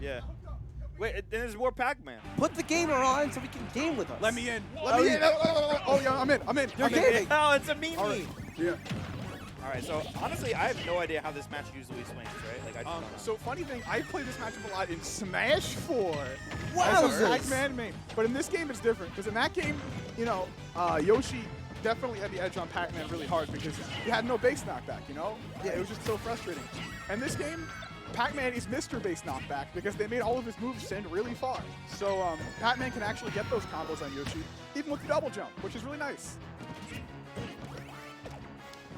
Yeah. Wait, then there's more Pac-Man. Put the gamer on so we can game with us. Let me in. Let me in. Oh, yeah, I'm in. You're gaming. Oh, it's a meme. Right. Yeah. All right, so honestly, I have no idea how this match usually swings, right? Like, I just don't know. So funny thing, I play this matchup a lot in Smash 4 Wow, as a Pac-Man main. But in this game, it's different because in that game, you know, Yoshi definitely had the edge on Pac-Man really hard because he had no base knockback, you know? Yeah, it was just so frustrating. And this game, Pac-Man is Mr. Base knockback because they made all of his moves send really far. So Pac-Man can actually get those combos on Yoshi, even with the double jump, which is really nice.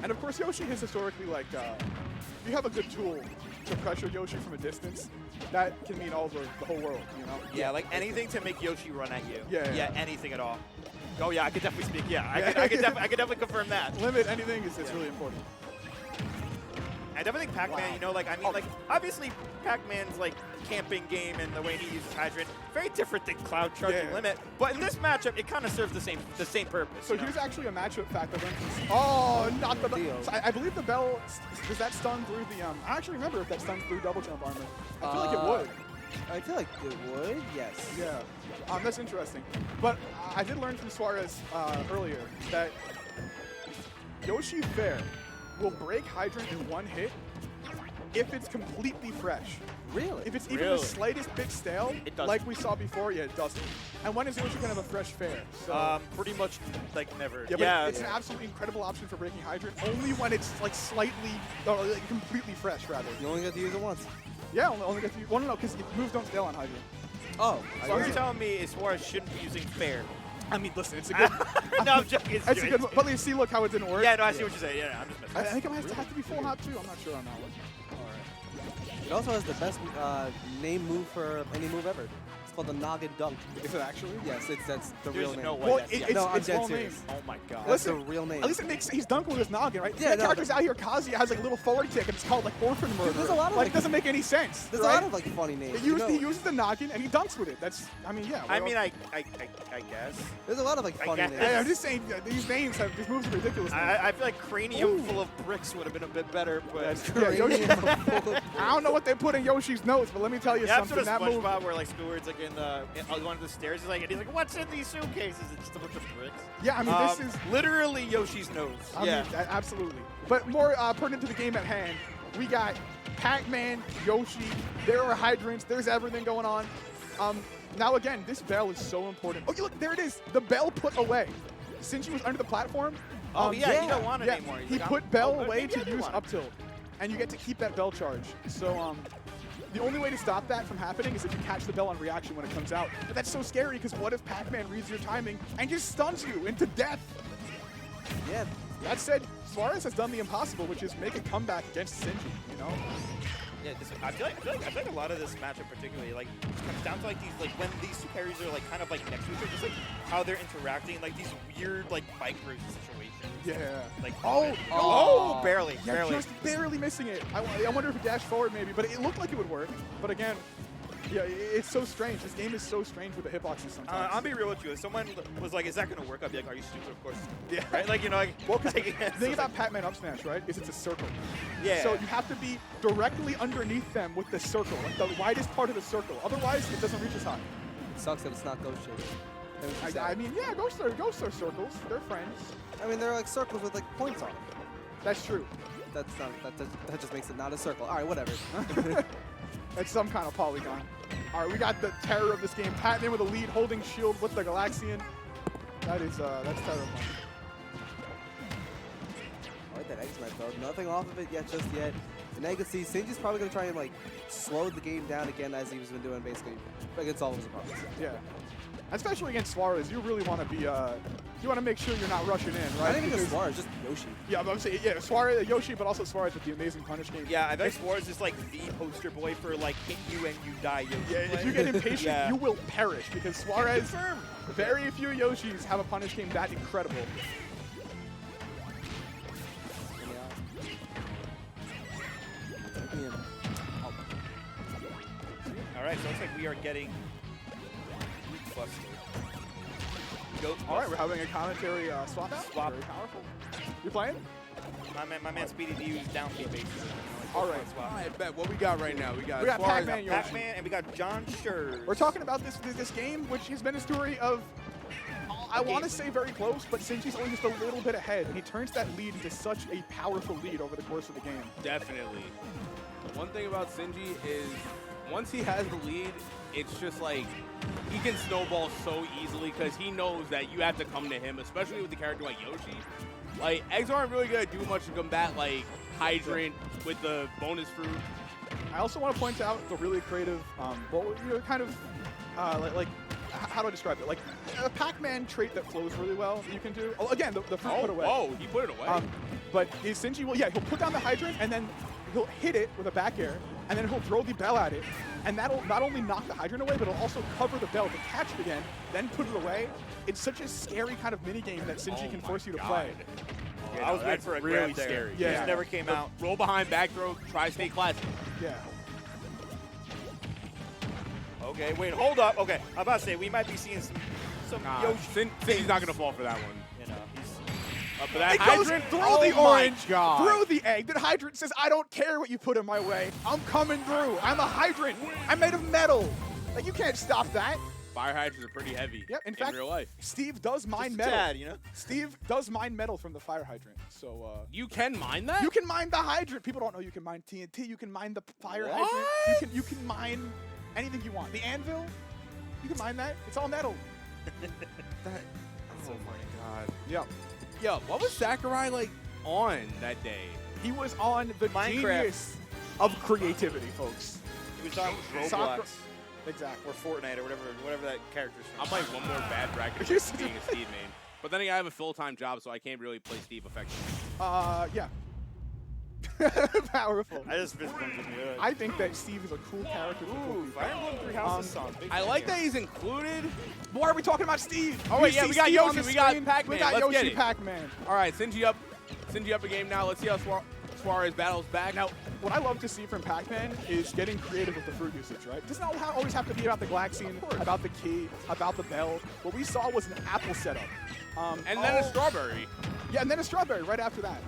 And of course, Yoshi has historically, like, if you have a good tool to pressure Yoshi from a distance, that can mean all the whole world, you know? Yeah, like anything to make Yoshi run at you. Yeah. Anything at all. Oh yeah, I could definitely speak. Yeah, I could definitely confirm that. Limit anything is really important. I definitely think Pac-Man, you know, like, I mean, like, obviously Pac-Man's, like, camping game and the way he uses Hydrant, very different than Cloud Charging Limit. But in this matchup, it kind of serves the same purpose. So here's actually a matchup fact that went from, oh, not the bell. So I believe the bell, does that stun through the, I actually remember if that stuns through double jump armor. I feel like it would. I feel like it would, yes. Yeah, that's interesting. But I did learn from Suarez earlier that Yoshi Fair will break Hydrant in one hit if it's completely fresh. Really? If it's even the slightest bit stale, It doesn't. like we saw before, yeah, it doesn't. And when is Yoshi going to have a fresh Fair? So, Pretty much, like, never. yeah, but it's an absolutely incredible option for breaking Hydrant, only when it's, like, slightly, like, completely fresh, rather. You only get to use it once. Yeah, only get to use, well, no, because moves don't stale on Hydrant. Oh. So you're telling me is Suarez shouldn't be using Fair? I mean, listen, it's a good... No, I'm joking. It's a good one. But you see, look how it didn't work. Yeah, no, I see what you're saying. Yeah, I'm just messing. I think it has to be full hop, too. I'm not sure on that one. It also has the best name move for any move ever. It's called the Noggin Dunk. Is it actually? Yes, that's the real name. No way. Well, that's- it's No, I'm its dead full serious. name. Oh my god. That's Listen, the real name. At least it makes he's dunking with his noggin, right? Yeah, The no, characters out here, Kazuya has like a little forward kick, and it's called like orphan murder. there's a lot of, like, like- it doesn't make any sense. There's right? a lot of like funny names. He you know? uses the noggin and he dunks with it. That's, I mean, yeah. I mean, I guess. There's a lot of like I funny guess. names. Yeah, I'm just saying these names have these moves are ridiculous. I feel like Cranium full of bricks would have been a bit better, but Yeah, Yoshi, I don't know what they put in Yoshi's notes, but let me tell you yeah, something. episode That of move. SpongeBob where like Squidward's like on one of the stairs, and he's like, "What's in these suitcases?" It's just a bunch of bricks. Yeah, I mean, this is literally Yoshi's nose. I yeah. mean, absolutely. But more pertinent to the game at hand, we got Pac-Man, Yoshi, there are hydrants, there's everything going on. Now again, this bell is so important. Oh, look, there it is. The bell put away. Sinji was under the platform. You don't want it anymore. He Like, put bell oh, away maybe I to do use want it. up tilt, and you get to keep that bell charge. So the only way to stop that from happening is if you catch the bell on reaction when it comes out. But that's so scary because what if Pac-Man reads your timing and just stuns you into death? Yeah. That said, Suarez has done the impossible, which is make a comeback against Sinji, you know? Yeah, I feel like a lot of this matchup particularly like comes down to like these when these two carries are like kind of like next to each other, just like how they're interacting, like these weird like micro situations. Yeah. Like barely, Yeah, barely. just barely missing it. I wonder if it dashed forward maybe, but it looked like it would work. But again, yeah, it's so strange. This game is so strange with the hitboxes sometimes. I'll be real with you. If someone was like, "Is that gonna work?" I'd be like, "Are you stupid?" Of course. Yeah. Right? Like, you know, like, Well, because like, the thing about Pac-Man up smash, right, is it's a circle. Yeah. So you have to be directly underneath them with the circle, like the widest part of the circle. Otherwise, it doesn't reach as high. It sucks that it's not Ghost Shader. I mean, yeah, ghosts are circles. They're friends. I mean, they're like circles with like points on them. That's true. That's not, that just makes it not a circle. All right, whatever. That's some kind of polygon. All right, we got the terror of this game. Pac-Man with a lead, holding shield with the Galaxian. That's terrifying. I like that X Smash though. Nothing off of it yet, just yet. And I can see Sinji's probably going to try and like slow the game down again as he's been doing basically against all of his opponents. Yeah. Especially against Suarez, you really want to be, you want to make sure you're not rushing in, right? Not even Because- just Suarez, just Yoshi. Yeah, but I'm saying, yeah, Suarez, Yoshi, but also Suarez with the amazing punish game. yeah, I think Suarez is like the poster boy for like hit you and you die. Yoshi Yeah, if play. you get impatient, Yeah. you will perish because Suarez, Confirm. very few Yoshis have a punish game that incredible. All right, so it looks like we are getting busted. All right, we're having a commentary swap out. Swap. Very powerful. You playing? My man Speedy D used down B basically. All right. I bet. What we got right now? We got Pac-Man, Yoshi. Pac-Man, and we got John Schurz. We're talking about this game, which has been a story of, I want to say very close, but Sinji's only just a little bit ahead, and he turns that lead into such a powerful lead over the course of the game. Definitely. One thing about Sinji is once he has the lead, it's just like he can snowball so easily because he knows that you have to come to him, especially with a character like Yoshi. Like, eggs aren't really going to do much to combat, like, Hydrant with the bonus fruit. I also want to point out the really creative, kind of, how do I describe it? Like a Pac-Man trait that flows really well that you can do. Oh, again, the fruit put away. Oh, he put it away. But Sinji will, he'll put down the hydrant and then he'll hit it with a back air, and then he'll throw the bell at it, and that'll not only knock the hydrant away, but it'll also cover the bell to catch it again, then put it away. It's such a scary kind of mini game that Sinji can force you to play. Yeah, I was waiting for a really grab there. scary. Yeah. It just never came out. Roll behind back throw, tri-state classic. Yeah. Okay, wait, hold up. Okay, I'm about to say we might be seeing some Yoshi. Sinji's not gonna fall for that one. You know, he's But that It goes hydrant, through oh the my orange, God. through the egg. The hydrant says, I don't care what you put in my way. I'm coming through. I'm a hydrant. I'm made of metal. Like, you can't stop that. Fire hydrants are pretty heavy In fact, real life. Steve does mine just metal. sad, you know? Steve does mine metal from the fire hydrant. So, You can mine that? you can mine the hydrant. People don't know you can mine TNT. You can mine the fire hydrant. You can mine anything you want. The anvil, you can mine that. It's all metal. Oh my God. Yeah. Yo, what was Sakurai like on that day? He was on the Minecraft. genius of creativity, folks. He was on Roblox Soccer- Exactly. or Fortnite or whatever that character's from. I'm like one more bad bracket You're for being a Steve main. But then again, I have a full-time job, so I can't really play Steve effectively. Yeah. Powerful. I just missed one. I think that Steve is a cool character. For cool people. Fire Emblem Three Houses song. Big I fan like here. that he's included. Why are we talking about Steve? Oh, You wait, yeah, see we got Steve Yoshi, on the we got screen? Pac-Man. We got Let's get Yoshi it. Pac-Man. All right, Sinji up a game now. Let's see how Suarez battles back. Now, what I love to see from Pac-Man is getting creative with the fruit usage, right? It doesn't always have to be about the Glaxine, about the key, about the bell. What we saw was an apple setup. And then a strawberry. Yeah, and then a strawberry right after that.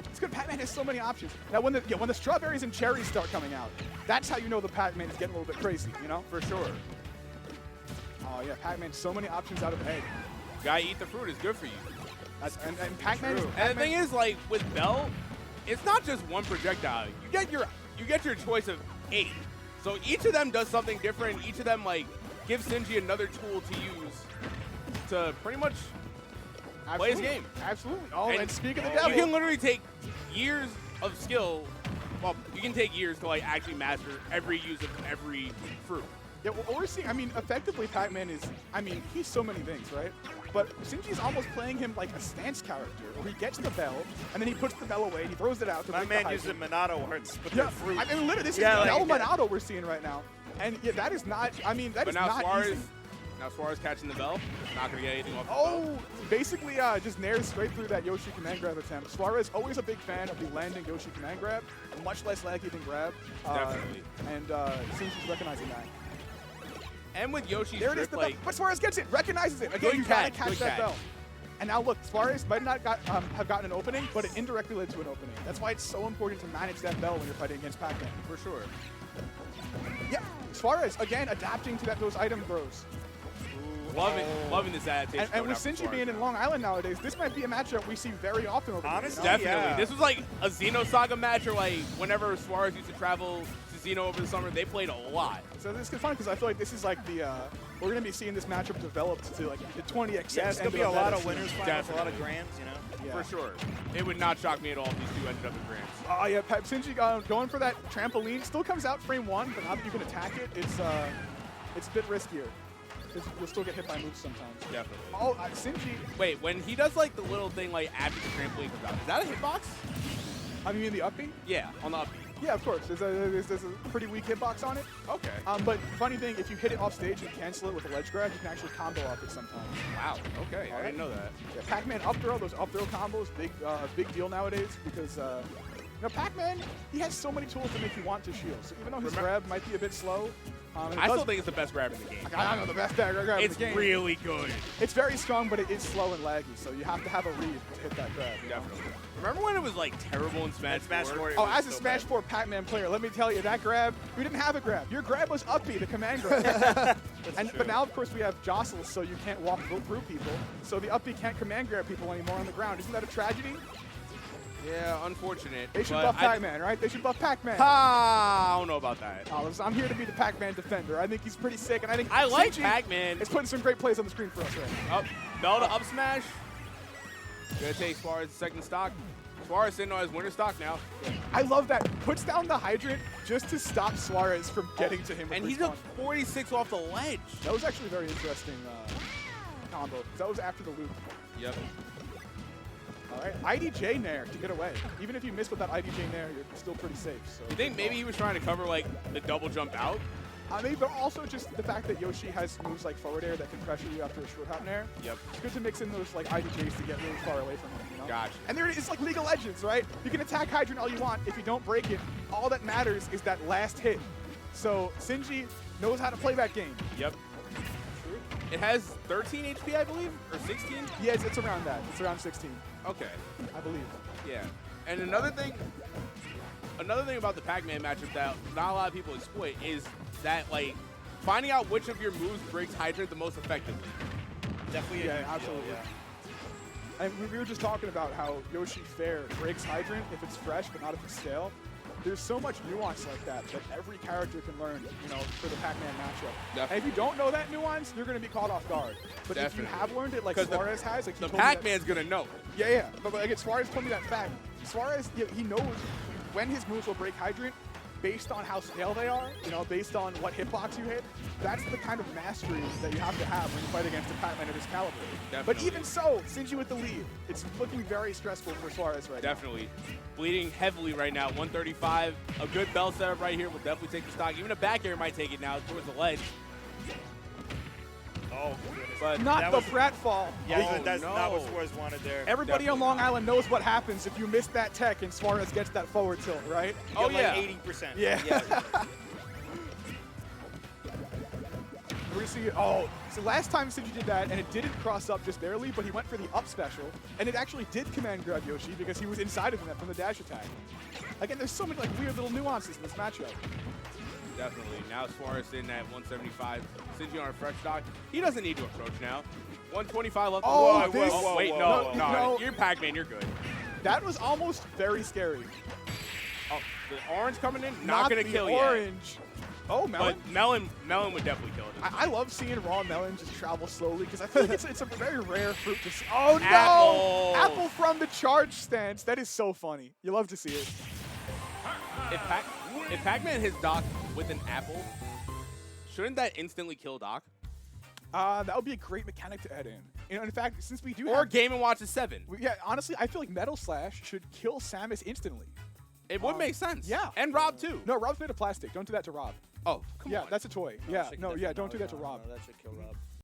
It's good. Pac-Man has so many options. Now, when the strawberries and cherries start coming out, that's how you know the Pac-Man is getting a little bit crazy, you know? For sure. Oh, yeah, Pac-Man, so many options out of egg. Gotta eat the fruit is good for you. And Pac-Man is... And the thing is, like, with Bell, it's not just one projectile. You get your choice of 8. So each of them does something different. Each of them, like, gives Sinji another tool to use to pretty much play his game. Absolutely. Oh, and speak of the You devil. can literally take years of skill. Well, you can take years to, like, actually master every use of every fruit. Yeah, what we're seeing, I mean, effectively, Pac-Man is, he's so many things, right? But Sinji's almost playing him like a stance character, where he gets the bell, and then he puts the bell away, and he throws it out to My break man the using hydrant. Monado arts with Yeah, the fruit. I mean, literally, this Yeah, is like- El Monado we're seeing right now. And yeah, that is not, that But is now not Suarez, easy. catching the bell, not gonna get anything off the bell. Oh, basically just nares straight through that Yoshi command grab attempt. Suarez, always a big fan of the landing Yoshi command grab, much less laggy than grab. Definitely. And Sinji's recognizing that. And with Yoshi's There it is, grip, like, but Suarez gets it, recognizes it. Again, Good you gotta catch, catch good that catch. bell. And now look, Suarez might not have gotten an opening, but it indirectly led to an opening. That's why it's so important to manage that bell when you're fighting against Pac-Man. for sure. Yeah, Suarez, again, adapting to those item throws. Loving this adaptation. And going with out from Sinji Suarez being in now. Long Island nowadays, this might be a matchup we see very often over Honestly, there. Definitely. Yeah. This was like a Xenosaga match, or like whenever Suarez used to travel to Xeno over the summer, they played a lot. So this is fun because I feel like this is like the we're gonna be seeing this matchup developed to like the 20x. Yeah, it's gonna be a lot of winners finals, a lot of Definitely. grands, you know. Yeah. For sure. It would not shock me at all if these two ended up in grands. Oh yeah, Sinji going for that trampoline. Still comes out frame 1, but now that you can attack it, it's a bit riskier. 'Cause you'll still get hit by moves sometimes. Definitely. Oh, Sinji. Wait, when he does like the little thing like after the trampoline comes out, is that a hitbox? I mean the uppy? Yeah, on the up B. Yeah, of course. There's a pretty weak hitbox on it. Okay. But funny thing, if you hit it off stage and cancel it with a ledge grab, you can actually combo off it sometimes. Wow. Okay. I didn't know that. Yeah, Pac-Man up throw, those up throw combos, big deal nowadays because Pac-Man, he has so many tools to make you want to shield. So even though his grab might be a bit slow, and I still think it's the best grab in the game. I know the best grab in It's the game. really good. It's very strong, but it is slow and laggy, so you have to have a read to hit that grab. You know? Definitely. Remember when it was like terrible in Smash 4? Oh, as a Smash 4 Pac-Man player, let me tell you, that grab, we didn't have a grab. Your grab was up B, the command grab. But now, of course, we have jostles, so you can't walk through people. So the up B can't command grab people anymore on the ground. Isn't that a tragedy? Yeah, unfortunate. They should buff Pac-Man, right? They should buff Pac-Man. I don't know about that. Oh, listen, I'm here to be the Pac-Man defender. I think he's pretty sick, and I think I like Sinji Pac-Man. is putting some great plays on the screen for us right now. Up, Bell to up smash. Gonna take Suarez second stock. Suarez sitting on his winner stock now. I love that. Puts down the hydrant just to stop Suarez from getting to him with And he respawn. took 46 off the ledge. That was actually a very interesting combo. That was after the loop. Yep. All right, IDJ Nair to get away. Even if you miss with that IDJ Nair, you're still pretty safe. So You think maybe he was trying to cover like the double jump out? Maybe, but also just the fact that Yoshi has moves like forward air that can pressure you after a short hop Nair. Yep. It's good to mix in those like IDJs to get really far away from him. You know? Gotcha. And there it is, like League of Legends, right? You can attack Hydrant all you want. If you don't break it, all that matters is that last hit. So Sinji knows how to play that game. Yep. It has 13 HP, I believe, or 16? Yes, it's around that. It's around 16, Okay. I believe. Yeah. And another thing about the Pac-Man matchup that not a lot of people exploit is that, like, finding out which of your moves breaks Hydrant the most effectively. Definitely. Yeah, absolutely. And we were just talking about how Yoshi Fair breaks Hydrant if it's fresh, but not if it's stale. There's so much nuance like that every character can learn, you know, for the Pac-Man matchup. Definitely. And if you don't know that nuance, you're going to be caught off guard. But Definitely. if you have learned it, like 'Cause Suarez has, like The Pac-Man's gonna know. Yeah. But again, Suarez told me that fact. Suarez, he knows when his moves will break Hydrant based on how stale they are, you know, based on what hitbox you hit. That's the kind of mastery that you have to have when you fight against a Pac-Man of this caliber. Definitely. But even so, Sinji with the lead. It's looking very stressful for Suarez right now. Definitely. Bleeding heavily right now, 135. A good bell setup right here will definitely take the stock. Even a back air might take it now towards the ledge. Oh, goodness. But Not That the was- pratfall. Yeah, Oh, that's not what no. Suarez wanted there. Everybody on Definitely Long not. Island knows what happens if you miss that tech and Suarez gets that forward tilt, right? You Oh, get yeah. like 80%. Yeah. yeah. We're gonna see. Oh, so last time Sinji did that, and it didn't cross up just barely, but he went for the up special, and it actually did command grab Yoshi because he was inside of him from the dash attack. Again, there's so many like weird little nuances in this matchup. Definitely. Now Suarez in at 175. Sinji on a fresh stock. He doesn't need to approach now. 125 left. Oh, Whoa, this- whoa, wait, whoa, no, whoa, no, no. You're Pac-Man, you're good. That was almost very scary. Oh, the orange coming in, not gonna the kill you. orange. Oh, Melon. But Melon would definitely kill it. I love seeing raw melon just travel slowly because I feel like it's a very rare fruit to see. Oh no! Apple. Apple from the charge stance. That is so funny. You love to see it. If Pac-Man hits Doc with an apple, shouldn't that instantly kill Doc? That would be a great mechanic to add in. You know, in fact, since we do Or have, Game & Watch is 7. yeah, honestly, I feel like Metal Slash should kill Samus instantly. It would make sense. yeah. And Rob too. No, Rob's made of plastic. Don't do that to Rob. Oh, come yeah, on. that's a toy. Yeah, no, yeah, don't do that to Rob. No, that should kill Rob.